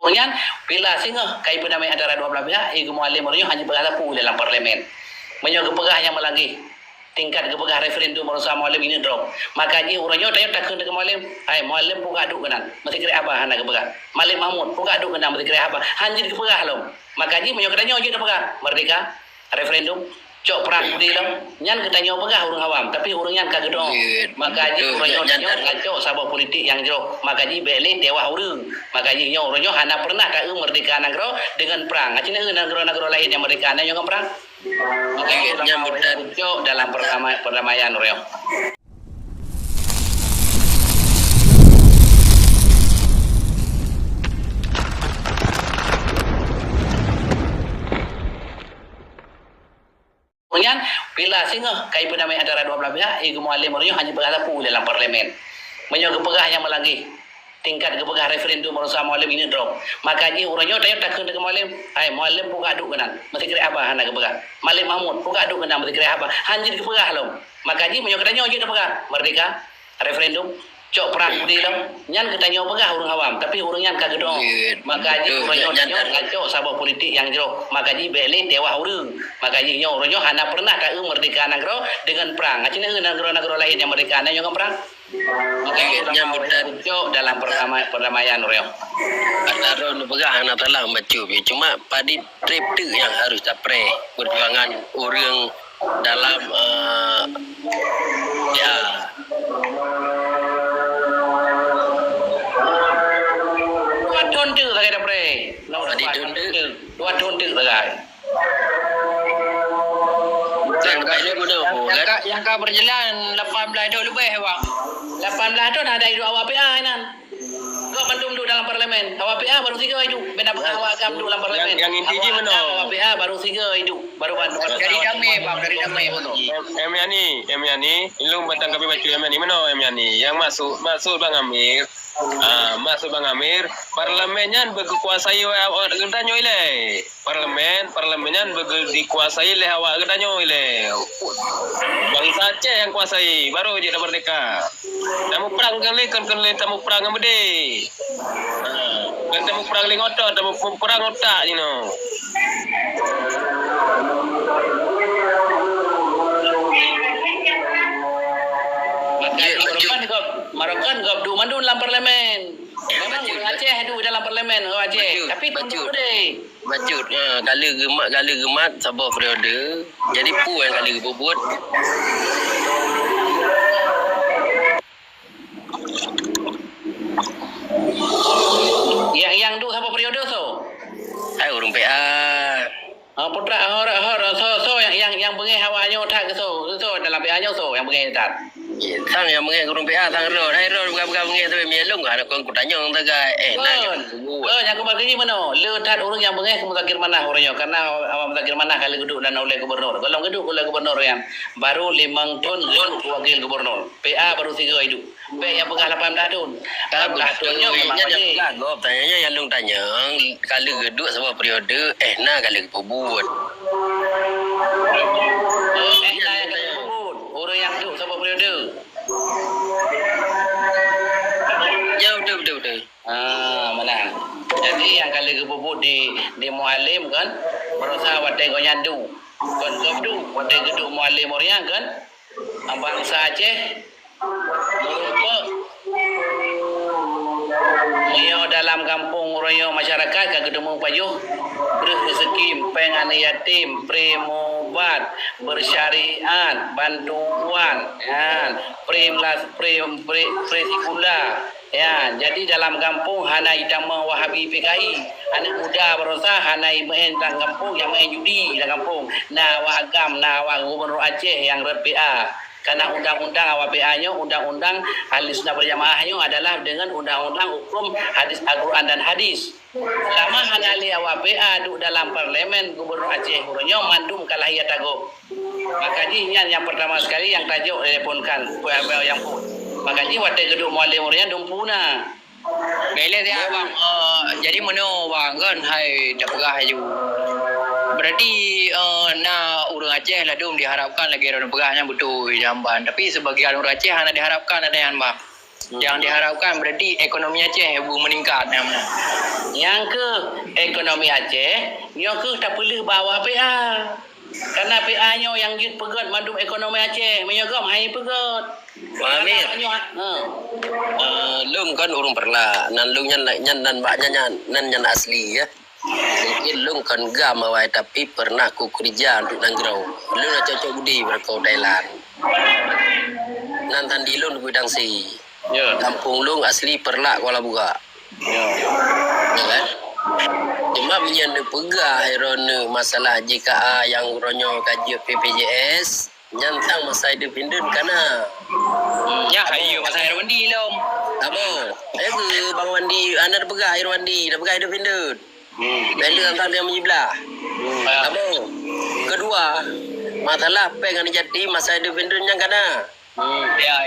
Kemudian bila singa kai perdamaian antara dua belah pihak, Muallim Mourinho hanya berhadapan dalam parlimen. Menyo kepegah yang melagi tingkat kepegah referendum berusaha Muallim ini drop. Makanya Mourinho dia takkan dengan Muallim, Muallim buka aduk kenan. Mesti kira apa hana kepegah. Malik Mahmud buka aduk kenan mesti kira apa. Hanjir kepegah lom. Makanya menyo katanya je kepegah. Merdeka referendum cok perang di dalam nyan kita nyawa pegah urang awam tapi urang nyan kagak dong makanya urang nyawa kacau sabab politik yang jero makanya beli dewa urang makanya nyawa urang hana pernah ka merdeka negara dengan perang acina negara-negara lain yang merdeka yang perang makanya nyambut cok dalam perdamaian urang. Kemudian bila singa kai perdamaian antara dua belah pihak, Muallim Mourinho hanya berhadapan dalam parlimen. Menyo kepegah yang melagi tingkat kepegah referendum berusaha Muallim ini drop. Makanya Mourinho dia takkan dengan Muallim, Muallim buka aduk kenan. Mesti kira apa hana kepegah. Malik Mahmud buka aduk kenan mesti kira apa. Hanjir kepegah lom. Makanya menyo katanya je kepegah. Merdeka referendum cok perang di dalam nyan kita nyawa pegah urang awam tapi urang nyan kagak dong makanya urang nyawa kacau sabab politik yang jero makanya beli dewa urang makanya nyawa urang hana pernah ka merdeka negara dengan perang acina negara-negara lain yang merdeka yang perang makanya nyambut cok dalam perdamaian urang antara pegah anak telah baca cuma pada trip tu yang harus tapre perjuangan orang dalam ya Tunjuk saja dapre. Tadi tunjuk. Dua tunjuk saja. Yang kau berjalan 18 tahun lebih bang. 18 tahun ada hidup awak PA nan. Kau bandung duduk dalam parlimen. Awak PA baru 3 hidup. Benda awak kam duduk dalam parlimen. Yang inti mana? Awak PA baru 3 hidup. Baru bandung. Dari damai bang, dari damai betul. Yani, ilmu batang kami baca Yani mana Yani? Yang masuk Bang Amir. Masuk Bang Amir, parlemennya berkuasai awak gedanyo ile. Parlemennya dikuasai oleh awak gedanyo ile. Bangsa Aceh yang kuasai, baru je dah merdeka. Tamu perang kali kan tamu perang amde. Kan tamu perang lingotot, tamu perang otak you know. Marokan gab du mandu dalam parlimen. Memang Aceh du dalam parlimen Aceh. Tapi tunduk deh. Bacut kala gemat sabar periode. Jadi pu yang kala gebobot. Yang du sabar periode so. Hai urang PA. Putra so yang bengih awaknya tak so dalam PA-nya so yang bengih tak. Sang yang mengenai kurung PA sang ro, hai ro bukan mengenai tu melong ada kau tanya orang tagai yang kembali mana letak orang yang mengenai kemutakir mana orangnya karena awak mutakir mana kali geduk dan oleh gubernur kalau geduk oleh gubernur yang baru 5 tahun wakil gubernur PA baru 3 hidup PA yang pegah 18 tahun 18 tahunnya memang gop tanyanya yang long tanya kali geduk sama periode nah kali pobut orang yang duduk sama periode. Ya betul. Menang. Jadi yang kali kebubut di Muallim kan, berusaha wadah kau nyandu. Kan kau wadah geduk Muallim orang kan, bangsa Aceh merupa Mio dalam kampung royo masyarakat kagedemung payuh rezeki pengan yatim premobat bersyariat bantuan presikula ya jadi dalam kampung hana idama Wahabi PKI anak muda berusaha hana main dalam kampung yang main judi dalam kampung wagam gubernur Aceh yang RPA karena undang-undang awak PA-nya undang-undang ahli sunnah berjamaahnya adalah dengan undang-undang hukum hadis Al-Quran dan hadis. Selama hanali awak PA duduk dalam parlimen gubernur Aceh Mourinho mandum kalahiyat tago. Makanya yang pertama sekali yang tajuk teleponkan yang pun. Makanya waktu gedung Muallim Mourinho dumpuna. Bela dia bang, jadi mana bang kan hai dah pegah ju. Berarti orang Aceh lah dong diharapkan lagi orang pegahnya betul jamban. Tapi sebagian orang Aceh hanya diharapkan ada yang bang. Yang diharapkan berarti ekonomi Aceh meningkat. Yang ke ekonomi Aceh, nyo ke tak perlu bawa PA. Karena PA nyo yang git pegot mandum ekonomi Aceh, menyogom hai pegot. Amir. Lung kan urung perla, nan lung nan baknya nan asli ya. Mungkin lung kan gam awai tapi pernah ku kerja untuk nangrau. Lung nak cocok budi berkau Thailand. Nan tandi lung gudang si. Ya. Kampung lung asli perla Kuala Buga. Ya. Ya kan? Cuma menyen pegah irone masalah JKA yang ronyo kaji PPJS nyantang masa hidup Indun kana. Ya hayu masa air mandi lom. Apa? Ayo ke Bang Wandi, anda dah pegah air Wandi, dah pegah hidup Indun. Benda tentang dia menyebelah. Apa? Kedua, masalah peng yang jadi masa hidup Indun yang kana. Ya.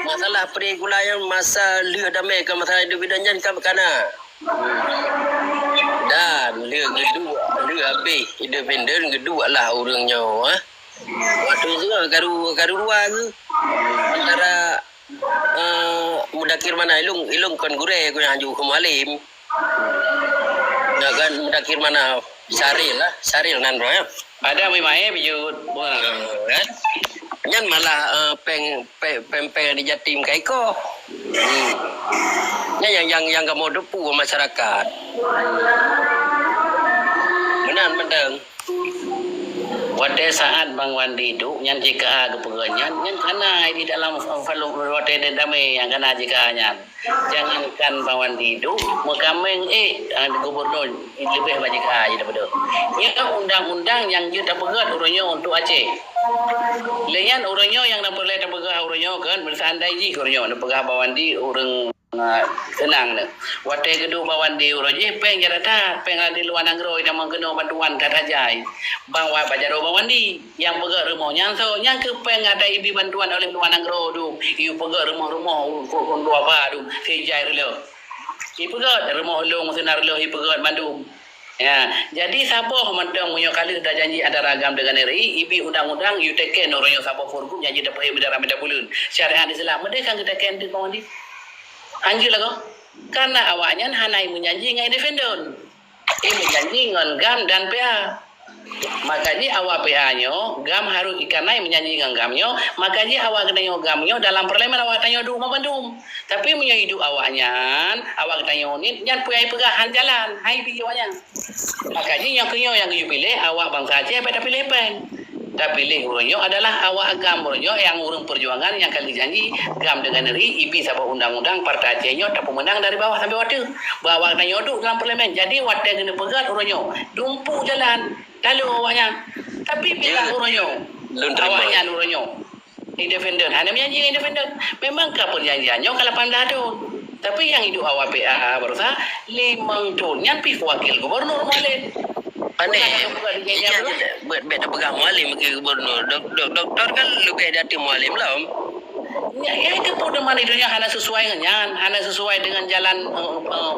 Masalah perikulayan masa leh damai ke masalah hidup Indun yang kana. Dan leh kedua, leh habis hidup Indun kedua lah orangnya. Waktu itu karu dua ke antara mudakir mana ilung kan gure aku yang anju ke Mualim. Ya kan mudakir mana Syaril nan ya. Ada mai biju Kan? Nyan malah peng di Jatim Kaiko. Yang kamu depu masyarakat. Benar. Pada saat Bang Wandi itu, yang jika kepegangan, yang kena di dalam falung rote damai yang kena jika nya. Jangankan Bang Wandi itu, mukameng gubernur lebih banyak aja daripada. Ia undang-undang yang kita pegat urunnya untuk Aceh. Layan urunnya yang nak perlu pegat urunnya kan bersandai ji urunnya nak pegat Bang Wandi urang senang ni. Watai kedua Bang Wandi urunnya peng jarata, peng di luar negeri dah mengkena bantuan darajai. Bang Wai bajaro Bang Wandi yang pegat rumahnya so yang ke peng ada ibi bantuan oleh luar negeri tu. Iu pegat rumah-rumah kon dua apa tu. Sejai relo. I pegat rumah long senar relo i pegat Bandung. Ya, jadi siapa mentang punya kali dah janji ada ragam dengan RI, ibi undang-undang you take care orang yang siapa forgum janji dapat berdara benda bulan. Syariat Islam mereka kita kan di Bang Wandi. Anjir lah kau. Karena awaknya hanai menjanji dengan independen. Ini janji dengan GAM dan PA. Makanya awak PA-nyo, GAM harus ikanai menjanji dengan GAM-nyo, makanya awak kena GAM-nyo dalam parlimen awak tanya duk Bandung. Tapi punya hidup awaknya, awak tanya ni jangan punya pegahan jalan, hai pilih awaknya. Makanya yang pilih awak bangsa Aceh pada pilih pen. Tapi pilih urunyo adalah awak GAM urunyo yang urung perjuangan yang kali janji GAM dengan RI ibi sabah undang-undang partai Acehnya tak pemenang dari bawah sampai watu. Bawa tanya duk dalam parlimen. Jadi watu kena pegat urunyo. Dumpu jalan. Lalu awaknya. Tapi bila urunyo. Awaknya urunyo. Independen. Hanya menjanji independen. Memangkah perjanjiannya ke 18 tahun. Tapi yang hidup awak PA berusaha 5 tahun. Yang pergi wakil gubernur Mualim. Pandai. Beda pegang Mualim ke gubernur. Doktor kan lebih dari Mualim lah. Ya itu pun mana hidupnya hanya sesuai dengan hanya sesuai dengan jalan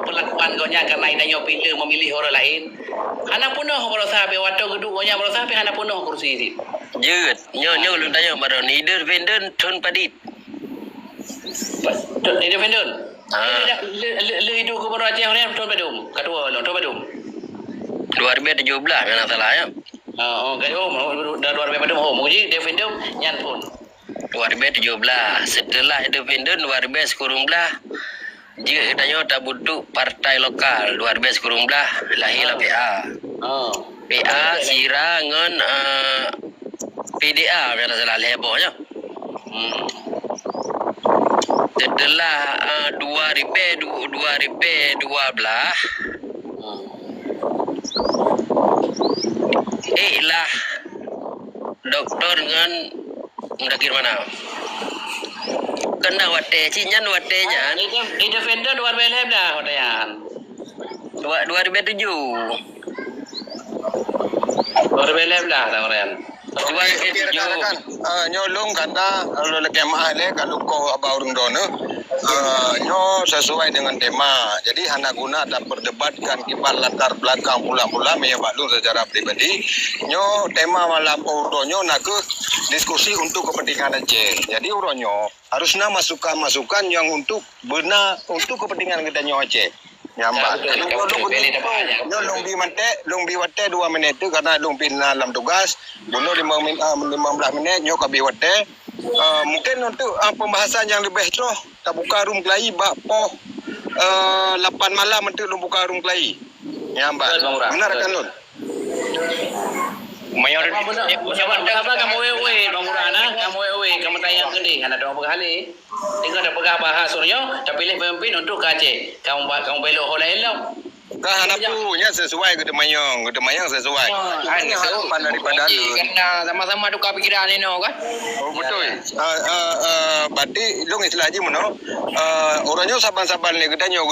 perlakuan kau nya karena idanya pilih memilih orang lain. Hanya penuh berusaha pe waktu keduanya berusaha pe hanya penuh kursi ini. Jut, nyo lu tanya baron independen Tun Padit. Independen. Le hidup gubernur Aceh orang Tun Padum. Kedua Tun Padum. 2017 mana salah ya. Dah 2017 muji independen nyan pun. 2017 setelah independen 2019 jika katanya tak butuh partai lokal 2019 lahirlah PA. PA Sira dengan PDA mana salah hebohnya. Setelah 2012 lah doktor dengan mendakir mana kena wate cinyan watenya Independen 2011 dah hotean 2007 dah orang 2007 nyolong kata kalau lagi mahal kalau kau abang urung dono nyo sesuai dengan tema. Jadi hana guna tak perdebatkan kibal latar belakang pula-pula meya baklung secara pribadi. Nyo tema malam uronyo nak diskusi untuk kepentingan Aceh. Jadi uronyo harusnya masukan-masukan yang untuk benar untuk kepentingan kita nyo Aceh. Nyambat. Betul. Betul. Beli dah banyak. Nyo long bi wate 2 minit tu karena long pin dalam tugas. Bunuh 15 minit nyo ka bi wate. Mungkin untuk pembahasan yang lebih terus tak buka room kelai bak po 8 malam untuk long buka room kelai. Nyambat. Betul, Bang Murah. Benar Betul. kan Lun? Mayor Siapa kamu wewe Bang Murah nah, kamu wewe kamu tanya ke ni, ada orang berkali. Tengok ada pegah bahas suruhnya, tak pilih pemimpin untuk ke Aceh. Kamu belok oleh elok. Kan anak punya sesuai ke Demayang sesuai. Hanya harapan daripada Lun. Kena sama-sama tukar pikiran ni no kan. Oh betul. Berarti long istilah je mana? Orangnya saban-saban ni katanya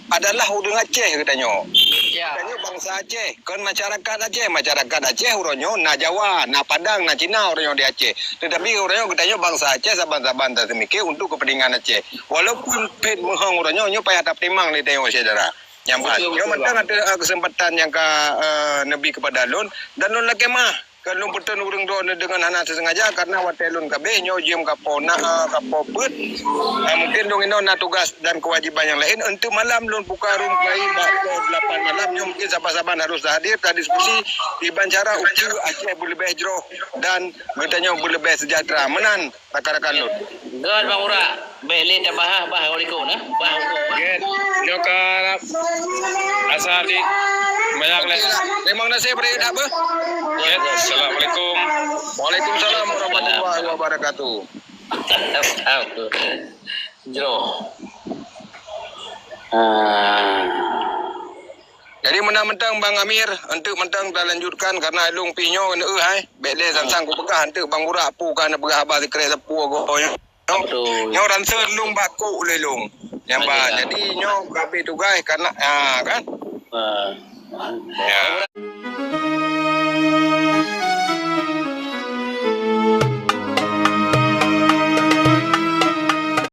adalah orang Aceh katanya. Ya. Katanya bangsa Aceh, kan masyarakat Aceh orangnya na Jawa, na Padang, na Cina orangnya di Aceh. Tetapi orangnya katanya bangsa Aceh saban-saban tak semikir untuk kepentingan Aceh. Walaupun pet menghang orangnya nyo payah tak timang ni tengok saudara. Nyambat. Yo mentang ada kesempatan yang Nabi kepada Lun dan Lun lagi mah. Kalau betul urang do dengan anak sesengaja karena watelun kabeh nyo jem kapona kapopet. Mungkin dong ino na tugas dan kewajiban yang lain untuk malam Lun buka room kai bakal 8 malam nyo mungkin saban-saban harus hadir ke diskusi di bancara ucu Aceh berlebih jero dan katanya berlebih sejahtera menan rakan-rakan Lun. God Bang Murah, beli dah bahas oliko nah. Bahas hukum. Get. Nyoka asal di banyak leh. Terima kasih pada apa? Get. Assalamualaikum. Waalaikumsalam warahmatullahi wabarakatuh. Tahu. Jero. Jadi mentang-mentang Bang Amir untuk mentang dah lanjutkan karena long pinyo ne hai. Bele sang ku pegah untuk Bang Murah pu kan pegah ba sekre sepu go. Betul. Nyo ranser lung baku le lung. Nyamba. Jadi nyo kabeh tugas karena kan. Ah. Ya.